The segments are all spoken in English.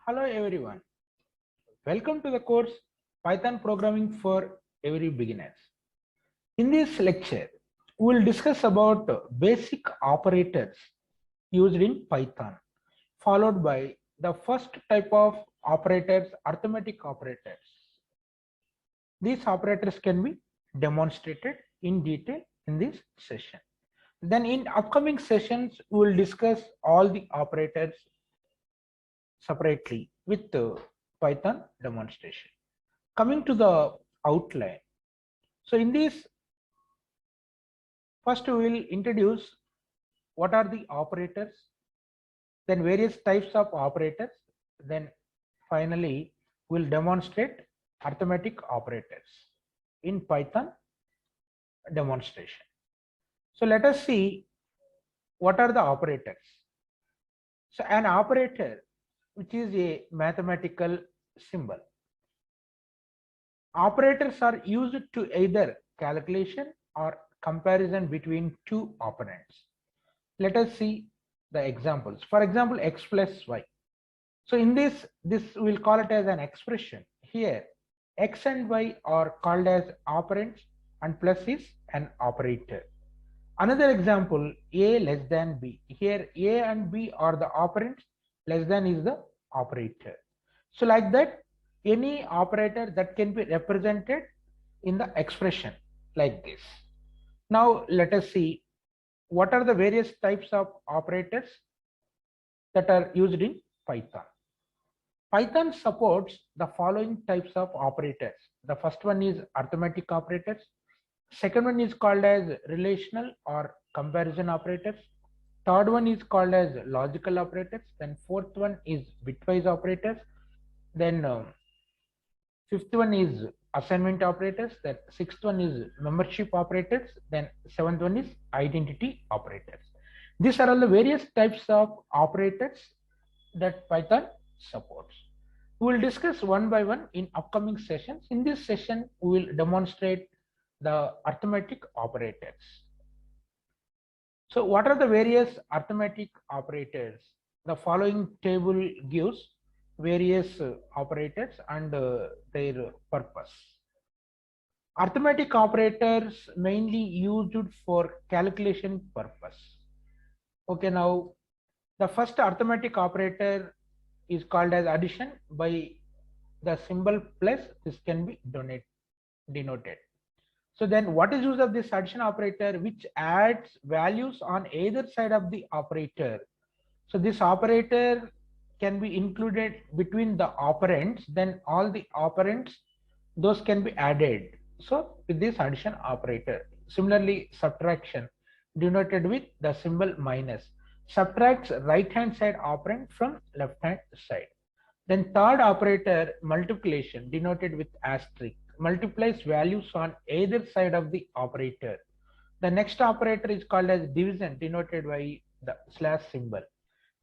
Hello everyone. Welcome to the course Python Programming for Every Beginners. In this lecture, we will discuss about basic operators used in Python, followed by the first type of operators, arithmetic operators. These operators can be demonstrated in detail in this session. Then in upcoming sessions, we will discuss all the operators separately with the Python demonstration. Coming to the outline. So in this, first we will introduce what are the operators, then various types of operators, then finally we'll demonstrate arithmetic operators in Python demonstration. So let us see what are the operators. So an operator, which is a mathematical symbol. Operators are used to either calculation or comparison between two operands. Let us see the examples. For example, x plus y. So in this we'll call it as an expression. Here, x and y are called as operands and plus is an operator. Another example, a less than b. Here, a and b are the operands, less than is the operator. So like that, any operator that can be represented in the expression like this. Now let us see what are the various types of operators that are used in Python. Python supports the following types of operators. The first one is arithmetic operators. Second one is called as relational or comparison operators. Third one is called as logical operators. Then fourth one is bitwise operators. Then fifth one is assignment operators. Then sixth one is membership operators. Then seventh one is identity operators. These are all the various types of operators that Python supports. We will discuss one by one in upcoming sessions. In this session, we will demonstrate the arithmetic operators. So what are the various arithmetic operators? The following table gives various operators and their purpose. Arithmetic operators mainly used for calculation purpose. Okay, now the first arithmetic operator is called as addition by the symbol plus. This can be denoted. So then what is use of this addition operator, which adds values on either side of the operator. So this operator can be included between the operands, then all the operands, those can be added. So with this addition operator. Similarly, subtraction denoted with the symbol minus, subtracts right hand side operand from left hand side. Then third operator, multiplication denoted with asterisk, multiplies values on either side of the operator. The next operator is called as division denoted by the slash symbol,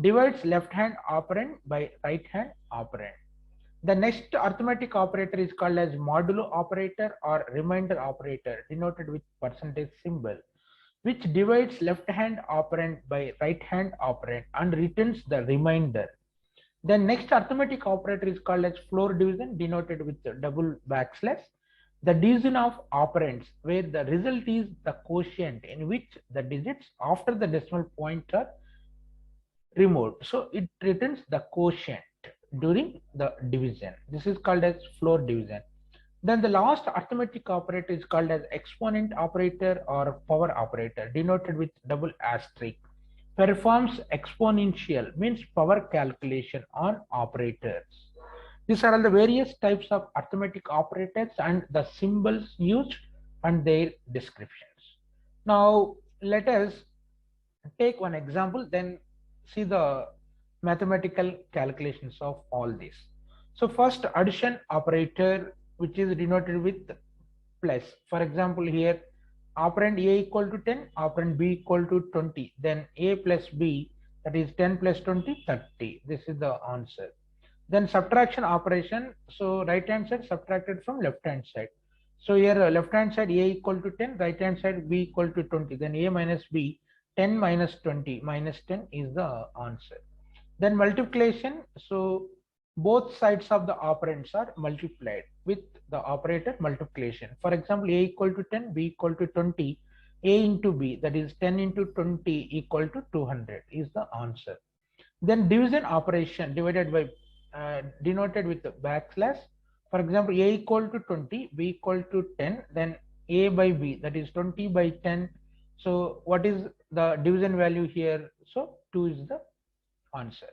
divides left hand operand by right hand operand. The next arithmetic operator is called as modulo operator or remainder operator denoted with percentage symbol, which divides left hand operand by right hand operand and returns the remainder. The next arithmetic operator is called as floor division denoted with double backslash, the division of operands where the result is the quotient in which the digits after the decimal point are removed. So it returns the quotient during the division. This is called as floor division. Then the last arithmetic operator is called as exponent operator or power operator denoted with double asterisk, performs exponential, means power calculation on operators. These are all the various types of arithmetic operators and the symbols used and their descriptions. Now let us take one example, then see the mathematical calculations of all this. So first, addition operator, which is denoted with plus. For example, here operand a equal to 10, operand b equal to 20, then a plus b, that is 10 plus 20, 30. This is the answer. Then subtraction operation, so right hand side subtracted from left hand side. So here left hand side a equal to 10, right hand side b equal to 20, then a minus b, 10 minus 20 minus 10 is the answer. Then multiplication, so both sides of the operands are multiplied with the operator multiplication. For example, a equal to 10, b equal to 20, a into b, that is 10 into 20 equal to 200 is the answer. Then division operation divided by denoted with the backslash. For example, a equal to 20, b equal to 10, then a by b, that is 20 by 10. So what is the division value here? So 2 is the answer.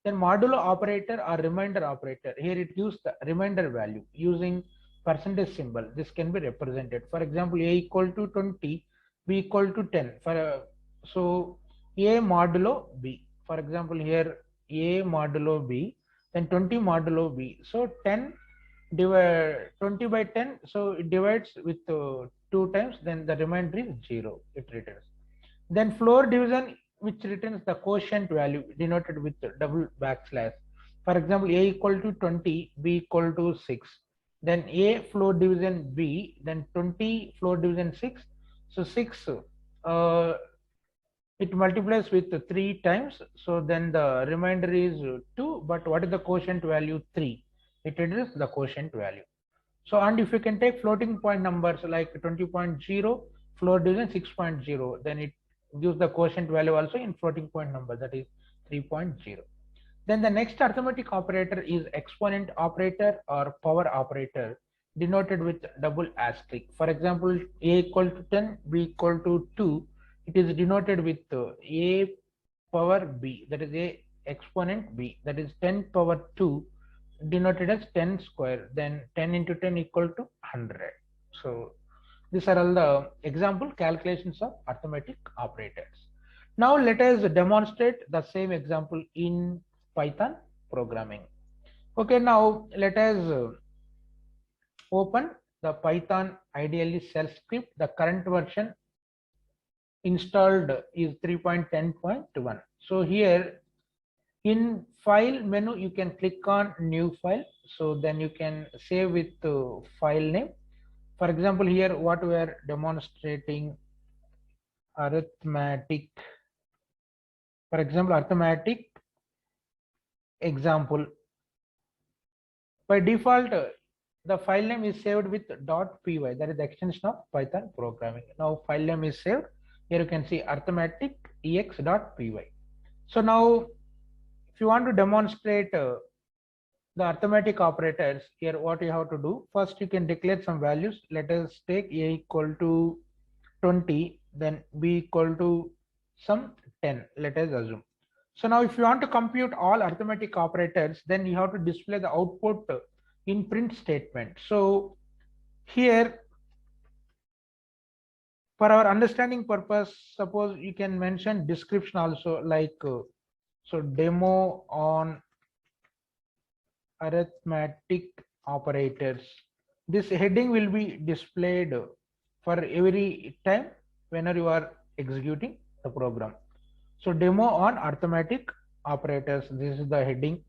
Then modulo operator or remainder operator, here it gives the remainder value using percentage symbol. This can be represented. For example, a equal to 20, b equal to 10. So a modulo b. For example, here a modulo b, then 20 modulo b. So 10 divide 20 by 10. So it divides with 2 times. Then the remainder is 0. It returns. Then floor division, which returns the quotient value denoted with double backslash. For example, a equal to 20, b equal to 6. Then a floor division b, then 20 floor division 6. So 6, it multiplies with 3 times. So then the remainder is 2. But what is the quotient value? 3. It returns the quotient value. So, and if you can take floating point numbers like 20.0, floor division 6.0, then it gives the quotient value also in floating point number, that is 3.0. Then the next arithmetic operator is exponent operator or power operator denoted with double asterisk. For example, a equal to 10, b equal to 2, it is denoted with a power b, that is a exponent b, that is 10 power 2 denoted as 10 square, then 10 into 10 equal to 100. So these are all the example calculations of arithmetic operators. Now let us demonstrate the same example in Python programming. Okay, now let us open the Python ideally shell script. The current version installed is 3.10.1. So here in file menu you can click on new file, so then you can save with file name. For example, here what we are demonstrating, arithmetic, for example, arithmetic example. By default the file name is saved with .py, that is the extension of Python programming. Now file name is saved. Here you can see arithmetic ex.py. So now if you want to demonstrate the arithmetic operators, here what you have to do, first you can declare some values. Let us take a equal to 20, then b equal to some 10, let us assume. So now if you want to compute all arithmetic operators, then you have to display the output in print statement. So here for our understanding purpose, suppose you can mention description also, like so demo on arithmetic operators. This heading will be displayed for every time whenever you are executing the program. So demo on arithmetic operators, this is the heading.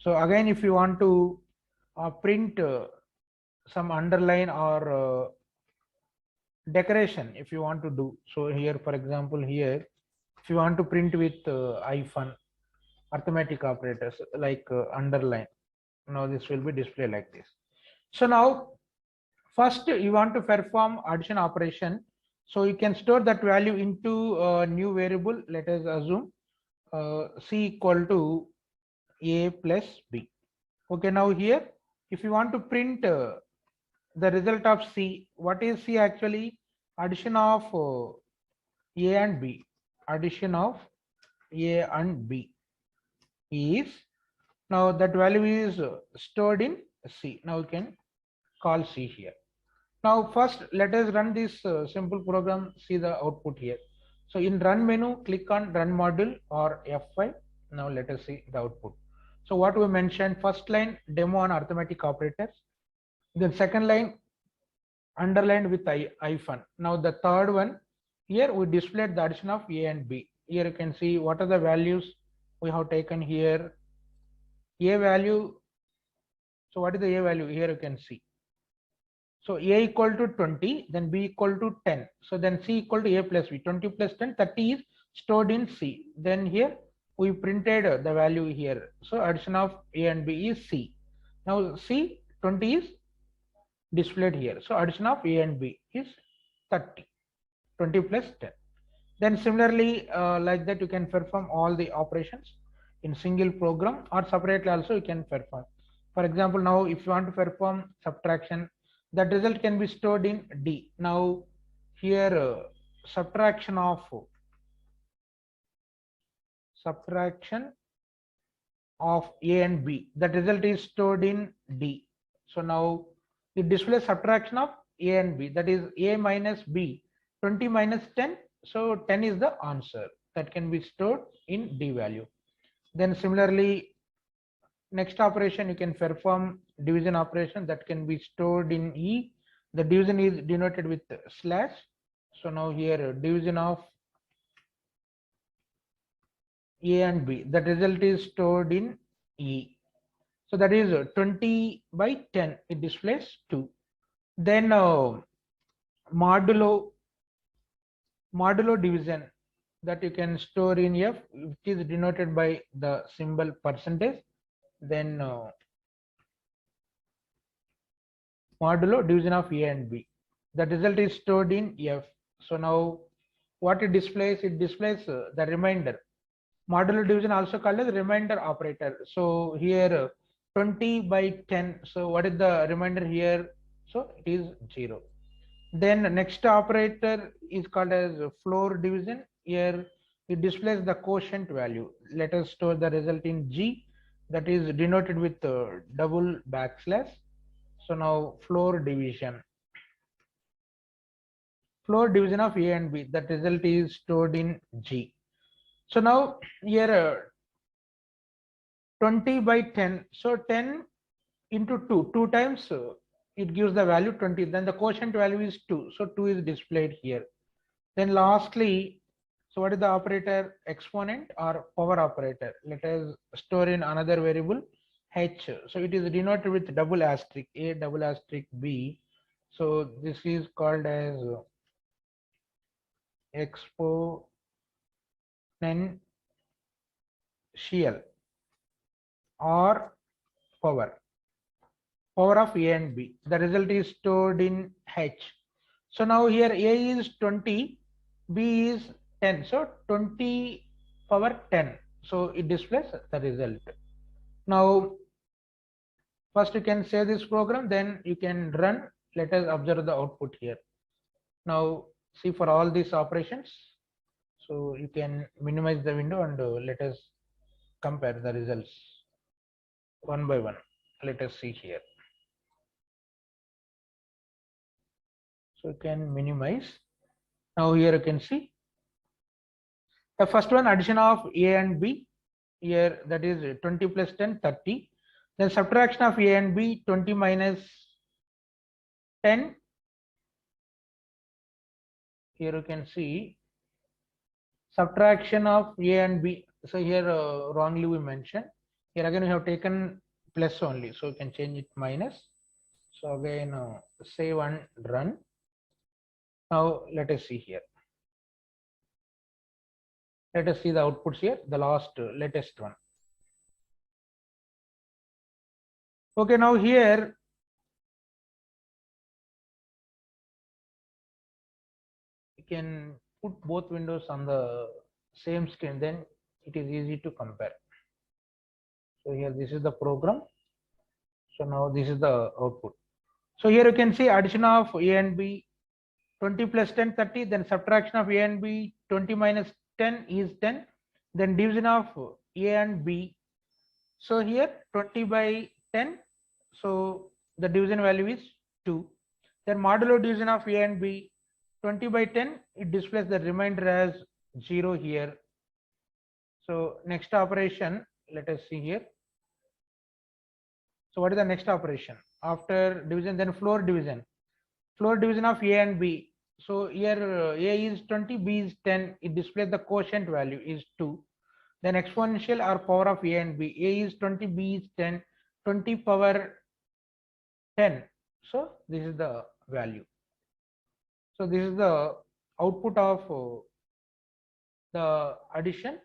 So again, if you want to print some underline or decoration, if you want to do, so here for example, here if you want to print with hyphen arithmetic operators like underline, now this will be displayed like this. So now first you want to perform addition operation, so you can store that value into a new variable. Let us assume c equal to a plus b. Okay, now here if you want to print the result of c, what is c actually? Addition of a and b, addition of a and b is, now that value is stored in c. Now you can call c here. Now first let us run this simple program, see the output here. So in run menu, click on run module or F5. Now let us see the output. So what we mentioned, first line demo on arithmetic operators, then second line underlined with hyphen. Now the third one, here we displayed the addition of a and b. Here you can see what are the values we have taken here. A value, so what is the a value? Here you can see. So a equal to 20, then b equal to 10. So then c equal to a plus b. 20 plus 10, 30 is stored in c. Then here we printed the value here. So addition of A and B is C. Now C 20 is displayed here. So addition of A and B is 30. 20 plus 10. Then similarly, like that you can perform all the operations in single program, or separately also you can perform. For example, now if you want to perform subtraction, that result can be stored in D. Now here subtraction of A and B, that result is stored in D. So now it displays subtraction of A and B, that is A minus B, 20 minus 10. So 10 is the answer that can be stored in D value. Then similarly, next operation you can perform division operation, that can be stored in E. The division is denoted with slash. So now here division of A and B, that result is stored in E. So that is 20 by 10, it displays 2. Then modulo division, that you can store in F, which is denoted by the symbol percentage. Then modulo division of A and B, the result is stored in F. So now what it displays the remainder. Modulo division also called as remainder operator. So here 20 by 10, so what is the remainder here? So it is 0. Then next operator is called as floor division. Here it displays the quotient value. Let us store the result in G, that is denoted with double backslash. So now floor division of A and B, that result is stored in G. So now here 20 by 10, so 10 into 2 times it gives the value 20. Then the quotient value is 2, so 2 is displayed here. Then lastly, so what is the operator? Exponent or power operator. Let us store in another variable h. So it is denoted with double asterisk A, double asterisk B. So this is called as exponential or power of A and B. The result is stored in H. So now here A is 20, B is 10. So 20 power 10. So it displays the result. Now first you can save this program, then you can run. Let us observe the output here. Now see for all these operations. So you can minimize the window and let us compare the results one by one. Let us see here. So you can minimize. Now here you can see the first one, addition of A and B. Here that is 20 plus 10, 30. Then subtraction of A and B, 20 minus 10. Here you can see subtraction of A and B. So here wrongly we mentioned. Here again we have taken plus only, so you can change it minus. So again save and run. Now let us see here. Let us see the outputs here, the last latest one. Okay, now here you can put both windows on the same screen, then it is easy to compare. So here this is the program. So now this is the output. So here you can see addition of A and B, 20 plus 10, 30. Then subtraction of A and B, 20 minus 10 is 10. Then division of A and B. So here 20 by 10. So the division value is 2. Then modulo division of A and B, 20 by 10. It displays the remainder as 0 here. So next operation, let us see here. So what is the next operation? After division, then floor division. Floor division of A and B. So here A is 20, B is 10. It displays the quotient value is 2. Then exponential or power of A and B. A is 20, B is 10. 20 power 10. So this is the value. So this is the output of the addition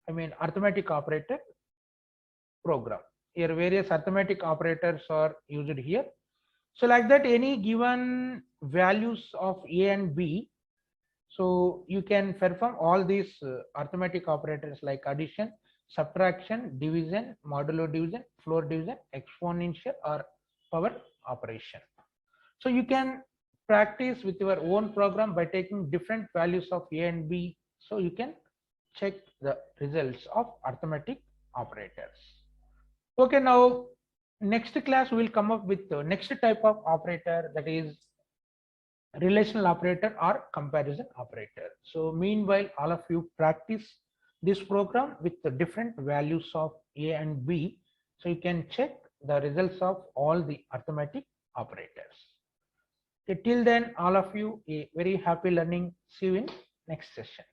arithmetic operator program. Here various arithmetic operators are used here. So like that, any given values of a and b, so you can perform all these arithmetic operators like addition, subtraction, division, modulo division, floor division, exponential or power operation. So you can practice with your own program by taking different values of a and b, so you can check the results of arithmetic operators. Okay, now next class we will come up with the next type of operator, that is relational operator or comparison operator. So meanwhile, all of you practice this program with the different values of a and b, so you can check the results of all the arithmetic operators. Okay, till then, all of you a very happy learning. See you in next session.